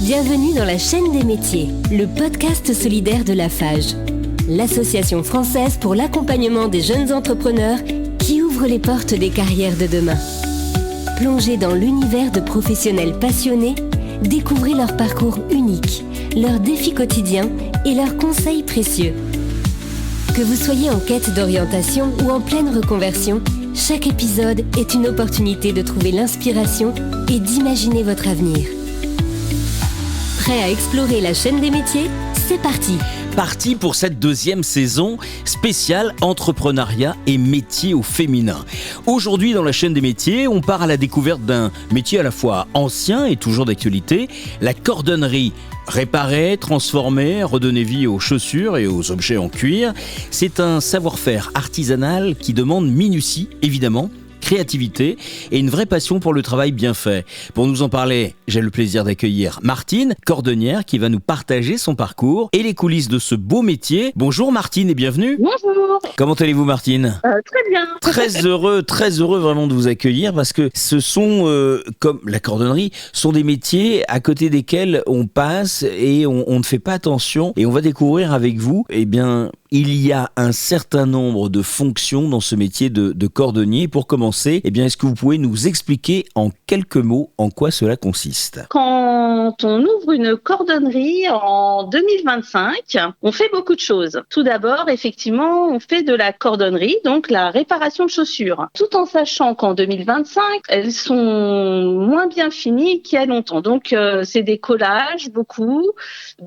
Bienvenue dans la chaîne des métiers, le podcast solidaire de Lafage, l'association française pour l'accompagnement des jeunes entrepreneurs qui ouvre les portes des carrières de demain. Plongez dans l'univers de professionnels passionnés, découvrez leur parcours unique, leurs défis quotidiens et leurs conseils précieux. Que vous soyez en quête d'orientation ou en pleine reconversion, chaque épisode est une opportunité de trouver l'inspiration et d'imaginer votre avenir. Prêt à explorer la chaîne des métiers ? C'est parti! Parti pour cette deuxième saison spéciale entrepreneuriat et métiers au féminin. Aujourd'hui, dans la chaîne des métiers, on part à la découverte d'un métier à la fois ancien et toujours d'actualité, la cordonnerie. Réparer, transformer, redonner vie aux chaussures et aux objets en cuir, c'est un savoir-faire artisanal qui demande minutie, évidemment, créativité et une vraie passion pour le travail bien fait. Pour nous en parler, j'ai le plaisir d'accueillir Martine, cordonnière, qui va nous partager son parcours et les coulisses de ce beau métier. Bonjour Martine et bienvenue. Bonjour. Comment allez-vous Martine ? Très bien. Très heureux vraiment de vous accueillir parce que ce sont, comme la cordonnerie, sont des métiers à côté desquels on passe et on ne fait pas attention et on va découvrir avec vous, il y a un certain nombre de fonctions dans ce métier de cordonnier. Pour commencer, est-ce que vous pouvez nous expliquer en quelques mots en quoi cela consiste ? Quand on ouvre une cordonnerie en 2025, on fait beaucoup de choses. Tout d'abord, effectivement, on fait de la cordonnerie, donc la réparation de chaussures. Tout en sachant qu'en 2025, elles sont moins bien finies qu'il y a longtemps. Donc, c'est des collages, beaucoup,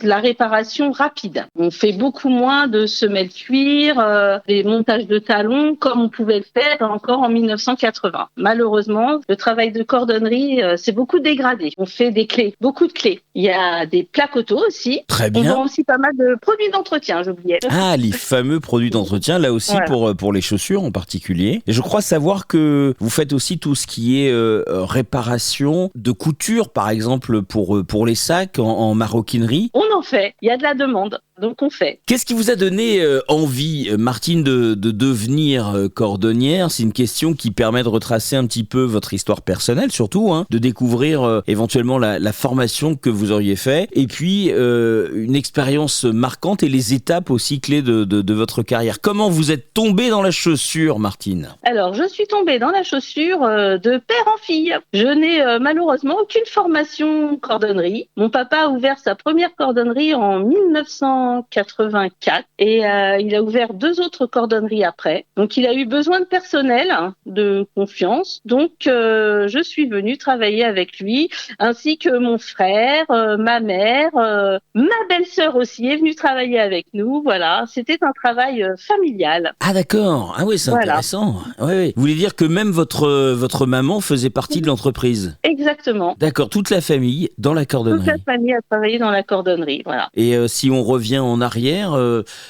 de la réparation rapide. On fait beaucoup moins de semelles cuir, des montages de talons comme on pouvait le faire encore en 1980. Malheureusement, le travail de cordonnerie s'est beaucoup dégradé. On fait des clés, beaucoup de clés. Il y a des plaques auto aussi. Très bien. On vend aussi pas mal de produits d'entretien, j'oubliais. Ah, les fameux produits d'entretien, là aussi voilà. pour les chaussures en particulier. Et je crois savoir que vous faites aussi tout ce qui est réparation de couture, par exemple pour les sacs en maroquinerie. On en fait, il y a de la demande. Donc on fait. Qu'est-ce qui vous a donné envie, Martine, de devenir cordonnière ? C'est une question qui permet de retracer un petit peu votre histoire personnelle, surtout, de découvrir éventuellement la formation que vous auriez fait, et puis une expérience marquante et les étapes aussi clés de votre carrière. Comment vous êtes tombée dans la chaussure, Martine ? Alors, je suis tombée dans la chaussure de père en fille. Je n'ai malheureusement aucune formation cordonnerie. Mon papa a ouvert sa première cordonnerie en 1984 et il a ouvert 2 autres cordonneries après. Donc il a eu besoin de personnel, de confiance. Donc je suis venue travailler avec lui, ainsi que mon frère, ma mère, ma belle-sœur aussi est venue travailler avec nous. Voilà, c'était un travail familial. Ah d'accord, ah oui, c'est intéressant. Oui. Vous voulez dire que même votre maman faisait partie de l'entreprise ? Exactement. D'accord, toute la famille dans la cordonnerie. Toute la famille a travaillé dans la cordonnerie, voilà. Et si on revient en arrière,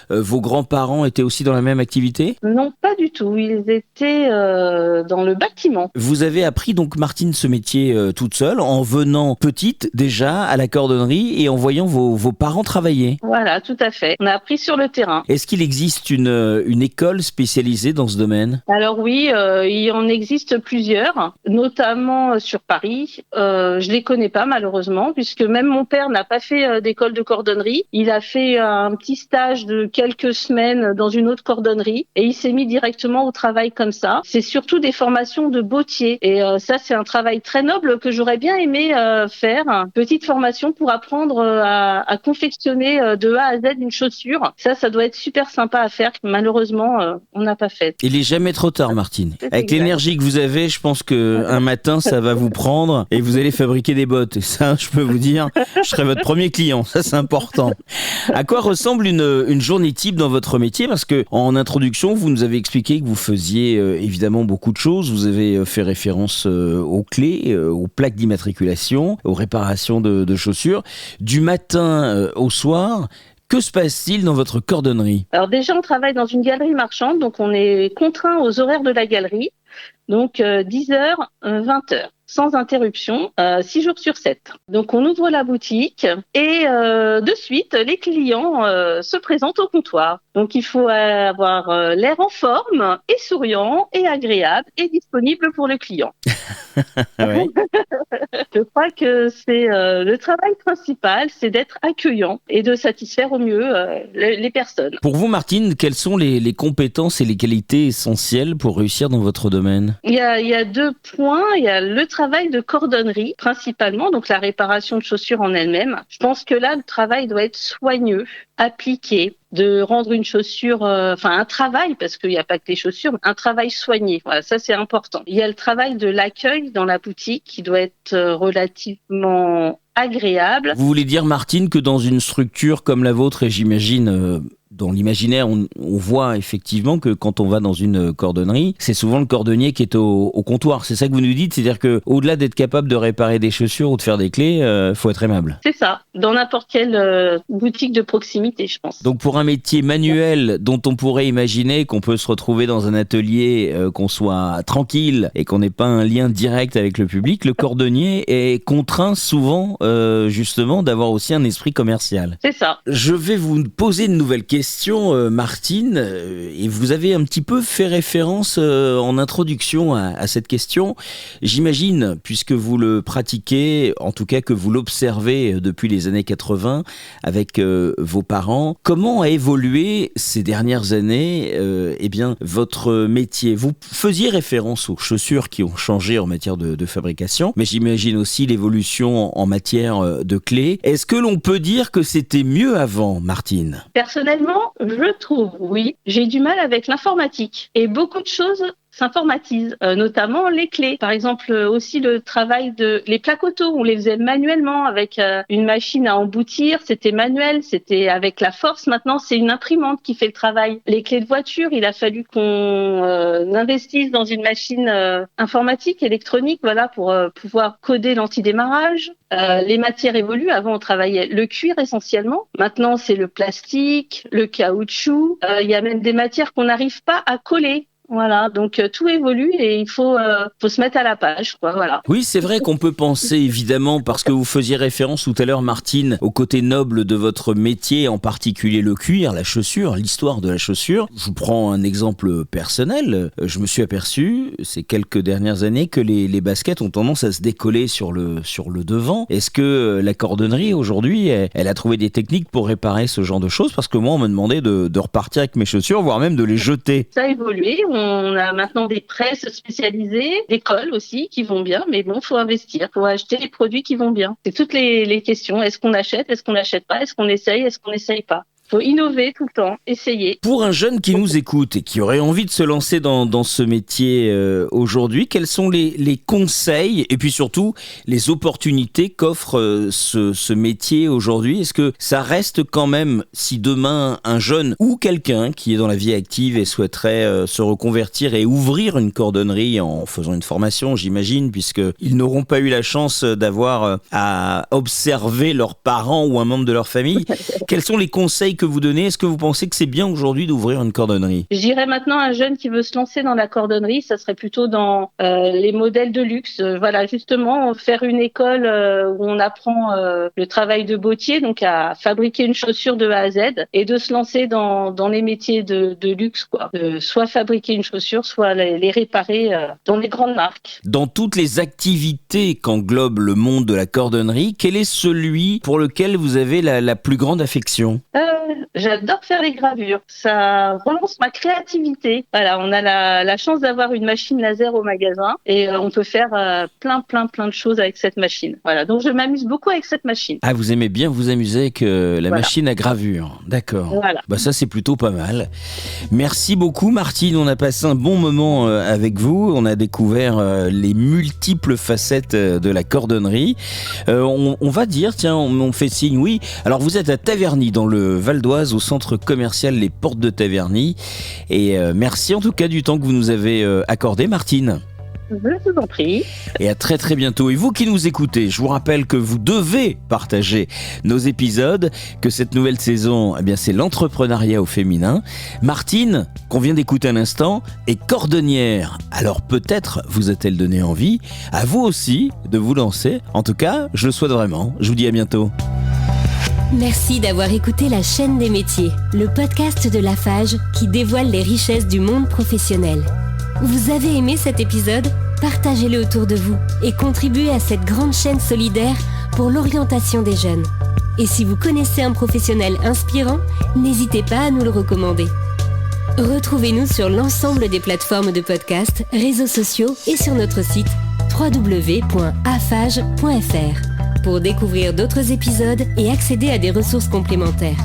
vos grands-parents étaient aussi dans la même activité ? Non, pas du tout. Ils étaient dans le bâtiment. Vous avez appris donc, Martine, ce métier toute seule, en venant petite déjà à la cordonnerie et en voyant vos parents travailler ? Voilà, tout à fait. On a appris sur le terrain. Est-ce qu'il existe une école spécialisée dans ce domaine ? Alors oui, il en existe plusieurs, notamment sur Paris. Je les connais pas malheureusement, puisque même mon père n'a pas fait d'école de cordonnerie. Il a fait un petit stage de quelques semaines dans une autre cordonnerie et il s'est mis directement au travail comme ça. C'est surtout des formations de bottier et ça c'est un travail très noble que j'aurais bien aimé faire. Une petite formation pour apprendre à confectionner de A à Z une chaussure. Ça doit être super sympa à faire. Malheureusement, on n'a pas fait. Il est jamais trop tard, Martine. Avec l'énergie que vous avez, je pense qu'un matin, ça va vous prendre et vous allez fabriquer des bottes. Et ça, je peux vous dire, je serai votre premier client. Ça, c'est important. À quoi ressemble une journée type dans votre métier ? Parce que en introduction, vous nous avez expliqué que vous faisiez évidemment beaucoup de choses. Vous avez fait référence aux clés, aux plaques d'immatriculation, aux réparations de chaussures. Du matin au soir, que se passe-t-il dans votre cordonnerie ? Alors déjà, on travaille dans une galerie marchande, donc on est contraint aux horaires de la galerie. Donc 10h, 20h. Sans interruption, 6 jours sur 7. Donc on ouvre la boutique et de suite les clients se présentent au comptoir. Donc il faut avoir l'air en forme et souriant et agréable et disponible pour le client. Ouais. Je crois que c'est le travail principal, c'est d'être accueillant et de satisfaire au mieux les personnes. Pour vous, Martine, quelles sont les compétences et les qualités essentielles pour réussir dans votre domaine ? Il y a 2 points. Il y a le travail de cordonnerie, principalement, donc la réparation de chaussures en elle-même. Je pense que là, le travail doit être soigneux, appliqué, de rendre une chaussure, un travail, parce qu'il n'y a pas que les chaussures, mais un travail soigné. Voilà, ça c'est important. Il y a le travail de l'accueil dans la boutique qui doit être relativement agréable. Vous voulez dire, Martine, que dans une structure comme la vôtre, et j'imagine dans l'imaginaire, on voit effectivement que quand on va dans une cordonnerie, c'est souvent le cordonnier qui est au comptoir. C'est ça que vous nous dites, c'est-à-dire que au-delà d'être capable de réparer des chaussures ou de faire des clés, faut être aimable. C'est ça, dans n'importe quelle boutique de proximité, je pense. Donc pour un métier manuel dont on pourrait imaginer qu'on peut se retrouver dans un atelier, qu'on soit tranquille et qu'on n'ait pas un lien direct avec le public, le cordonnier est contraint souvent justement d'avoir aussi un esprit commercial. C'est ça. Je vais vous poser une nouvelle question, Martine, et vous avez un petit peu fait référence en introduction à cette question. J'imagine, puisque vous le pratiquez, en tout cas que vous l'observez depuis les années 80 avec vos parents, comment a évolué ces dernières années votre métier ? Vous faisiez référence aux chaussures qui ont changé en matière de fabrication, mais j'imagine aussi l'évolution en matière de clés. Est-ce que l'on peut dire que c'était mieux avant, Martine ? Personnellement, je trouve, oui. J'ai du mal avec l'informatique et beaucoup de choses s'informatisent, notamment les clés. Par exemple, aussi le travail les plaques auto, on les faisait manuellement avec une machine à emboutir, c'était manuel, c'était avec la force. Maintenant, c'est une imprimante qui fait le travail. Les clés de voiture, il a fallu qu'on investisse dans une machine informatique, électronique, voilà, pour pouvoir coder l'antidémarrage. Les matières évoluent. Avant, on travaillait le cuir essentiellement. Maintenant, c'est le plastique, le caoutchouc. Il y a même des matières qu'on n'arrive pas à coller. Voilà, donc tout évolue et il faut se mettre à la page, quoi, voilà. Oui, c'est vrai qu'on peut penser, évidemment, parce que vous faisiez référence tout à l'heure, Martine, au côté noble de votre métier, en particulier le cuir, la chaussure, l'histoire de la chaussure. Je vous prends un exemple personnel. Je me suis aperçu, ces quelques dernières années, que les baskets ont tendance à se décoller sur le devant. Est-ce que la cordonnerie, aujourd'hui, elle a trouvé des techniques pour réparer ce genre de choses ? Parce que moi, on me demandait de repartir avec mes chaussures, voire même de les jeter. Ça a évolué. On a maintenant des presses spécialisées, des cols aussi qui vont bien, mais bon, faut investir, faut acheter les produits qui vont bien. C'est toutes les questions. Est-ce qu'on achète pas? Est-ce qu'on essaye pas? Faut innover tout le temps, essayer. Pour un jeune qui nous écoute et qui aurait envie de se lancer dans ce métier aujourd'hui, quels sont les conseils et puis surtout les opportunités qu'offre ce métier aujourd'hui ? Est-ce que ça reste quand même, si demain un jeune ou quelqu'un qui est dans la vie active et souhaiterait se reconvertir et ouvrir une cordonnerie en faisant une formation, j'imagine, puisqu'ils n'auront pas eu la chance d'avoir à observer leurs parents ou un membre de leur famille, quels sont les conseils que vous donnez? Est-ce que vous pensez que c'est bien aujourd'hui d'ouvrir une cordonnerie? Je dirais maintenant un jeune qui veut se lancer dans la cordonnerie, ça serait plutôt dans les modèles de luxe. Voilà, justement, faire une école où on apprend le travail de bottier, donc à fabriquer une chaussure de A à Z, et de se lancer dans les métiers de luxe, quoi. Soit fabriquer une chaussure, soit les réparer dans les grandes marques. Dans toutes les activités qu'englobe le monde de la cordonnerie, quel est celui pour lequel vous avez la plus grande affection? J'adore faire les gravures. Ça relance ma créativité. Voilà, on a la chance d'avoir une machine laser au magasin et on peut faire plein de choses avec cette machine. Voilà, donc je m'amuse beaucoup avec cette machine. Ah, vous aimez bien vous amuser avec la machine à gravure. D'accord. Voilà. Bah ça, c'est plutôt pas mal. Merci beaucoup, Martine. On a passé un bon moment avec vous. On a découvert les multiples facettes de la cordonnerie. On va dire, tiens, on fait signe, oui. Alors, vous êtes à Taverny, dans le Val d'Oise, au centre commercial Les Portes de Taverny. Et merci en tout cas du temps que vous nous avez accordé, Martine. Je vous en prie. Et à très très bientôt. Et vous qui nous écoutez, je vous rappelle que vous devez partager nos épisodes, que cette nouvelle saison, c'est l'entrepreneuriat au féminin. Martine, qu'on vient d'écouter un instant, est cordonnière. Alors peut-être vous a-t-elle donné envie, à vous aussi, de vous lancer. En tout cas, je le souhaite vraiment. Je vous dis à bientôt. Merci d'avoir écouté La Chaîne des métiers, le podcast de Lafarge qui dévoile les richesses du monde professionnel. Vous avez aimé cet épisode ? Partagez-le autour de vous et contribuez à cette grande chaîne solidaire pour l'orientation des jeunes. Et si vous connaissez un professionnel inspirant, n'hésitez pas à nous le recommander. Retrouvez-nous sur l'ensemble des plateformes de podcast, réseaux sociaux et sur notre site www.afage.fr pour découvrir d'autres épisodes et accéder à des ressources complémentaires.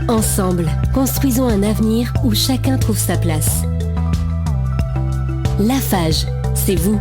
Ensemble, construisons un avenir où chacun trouve sa place. Lafarge, c'est vous.